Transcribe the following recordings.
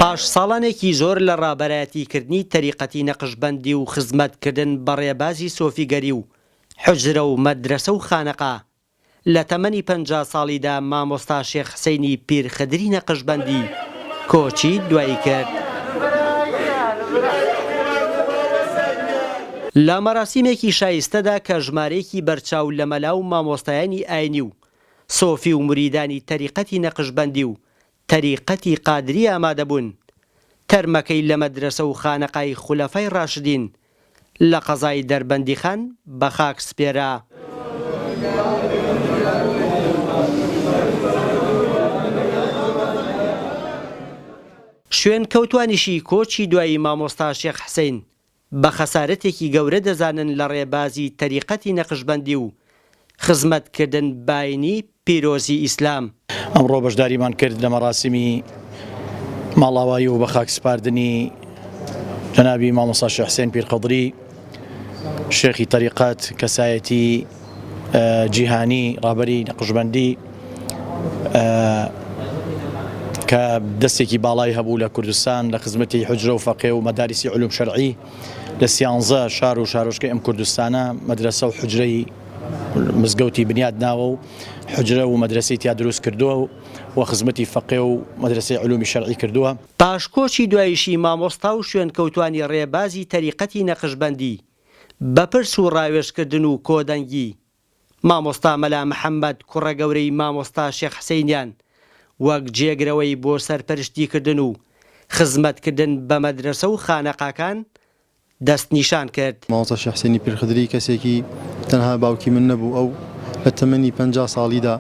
پاش ساڵانێکی زۆر لە ڕابەرایەتیکردنی تەریقەتی نەقشبەندی و خزمەتکردن بە ڕێبازی سۆفیگەری و حوجرە و مەدرسە و خانەقا لە تەمەنی 50 ساڵیدا مامۆستا شێخ حسەینی پیرخدری نەقشبەندی کۆچی دوایی کرد. لە مەراسیمێکی شایستەدا کە ژمارەیەکی بەرچاو لە مەلاو مامۆستایانی ئاینی و سۆفی و مریدانی تەریقەتی نەقشبەندی و تەریقەتی قادری ئامادەبوون، تەرمەکەی لە مەدرسە و خانەقای خولەفای ڕاشدین لە قەزای دەربەندی خان بە خاک سپێرا. شوێن کەوتوانیشی کۆچی دوایی مامۆستا شێخ حسەین بە خەسارەتێکی گەورە دەزانن لە ڕێبازی تەریقەتی نەقشبەندی و خزمەتکردن باینی پیرۆزی ئیسلام. ئەمڕۆ بەشداریمان کرد لە مەراسیمی ماڵاوایی و بە خاک سپاردنی جەنابی مامۆستا شێخ حسەین پیرخەدری شێخی تەریقەت، کەسایەتی جیهانی ڕابەری نەقشبەندی کە دەستێکی باڵای هەبوو لە کوردستان لە خزمەتی حوجرە و فەقێ و مەدارسی علوم شەرعی لە 13 شار و شارۆچکەی ئەم کوردستانە مەدرسە و حوجرەی مزگەوتی بنیاد ناوە و حوجرە و مەدرسەی تیا دروست کردووە و خزمەتی فەقێ و مەدرسەی علومی شەرعی کردووە. پاشکۆچی دواییشی مامۆستا و شوێن کەوتوانی ڕێبازی تەریقەتی نەقشبەندی بەپرس و ڕاوێژکردن و کۆدەنگی مامۆستا مەلا محەممەد کوڕە گەورەی مامۆستا شێخ حسەینیان وەک جێگرەوەی بۆ سەرپەرشتیکردن و خزمەتکردن بە مەدرسە و خانەقاکان دەست نیشان کرد. مامۆستا شێخ حسەینی پیرخدری کەسێکی تەنها باوکی من نەبوو، ئەو لە تەمەنی 50 ساڵیدا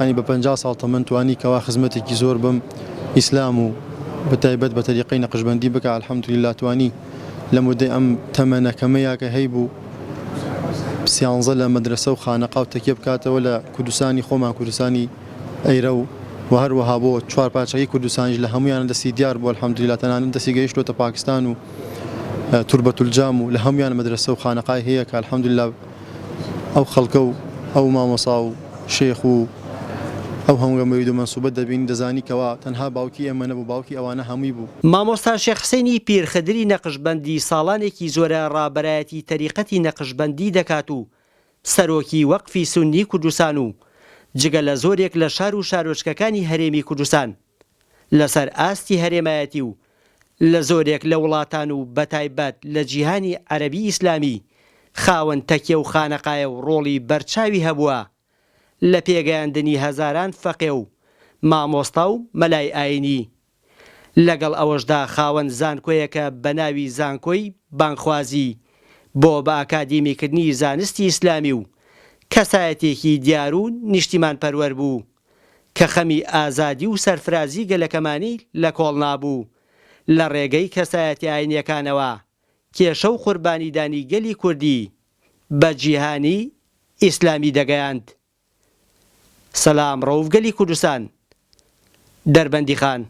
ینی بە 50 ساڵ تەمەن توانی کەوا خزمەتێکی زۆر بم ئیسلام و بەتایبەت بە تەریقەی نەقشبەندی بکە. الحەمدولیلا توانی لە مودەی ئەم تەمەنەکەمەیە کە هەیبوو 13 لە مەدرسە و خانەقا و تەکیە بکاتەوە لە کوردستانی خۆمان، کوردستانی ئەیرە و هەروەها بۆ 4 پارچەکەی کوردستانیش لە هەمویان دەستی دیار بوو. الحەمدولیلا تەنانەت دەستی گەیشتوتە پاکستان و توربەتولجام و لە هەمویان مەدرسە و خانەقای هەیە کە الحەمدولیلا ئەو خەڵکە و ئەو مامۆسا و شێخ و ئەو هەموو مەرید و مەنسوبەت دەبین دەزانی کەوا تەنها باوکی ئێمە نەبوو، باوکی ئەوانە هەمووی بوو. مامۆستا شێخ حسەینی پیرخدری نەقشبەندی ساڵانێکی زۆرە ڕابەرایەتی تەریقەتی نەقشبەندی دەکات و سەرۆکی وەقفی سوننی کوردستان و جگە لە زۆرێک لە شار و شارۆچکەکانی هەرێمی کوردستان لەسەر ئاستی هەرێمایەتی و لە زۆرێک لە وڵاتان و بەتایبەت لە جیهانی عەرەبی ئیسلامی خاوەن تەکیە و خانەقایە و ڕۆڵی بەرچاوی هەبووە لە پێگەیاندنی هەزاران فەقێ و مامۆستا و مەلای ئاینی. لەگەڵ ئەوەشدا خاوەن زانکۆیەکە بە ناوی زانکۆی بانخوازی بۆ بە ئاکادیمیکردنی زانستی ئیسلامی و کەسایەتێکی دیار و نیشتیمان پەروەر بوو کە خەمی ئازادی و سەرفرازی گەلەکەمانی لە کۆڵ نابوو لە ڕێگەی کەسایەتی ئاینیەکانەوە کێشە و قوربانیدانی گەلی کوردی بە جیهانی ئیسلامی دەگەیاند. سەلام ڕەوف گەلی کوردستان، دەربەندی خان.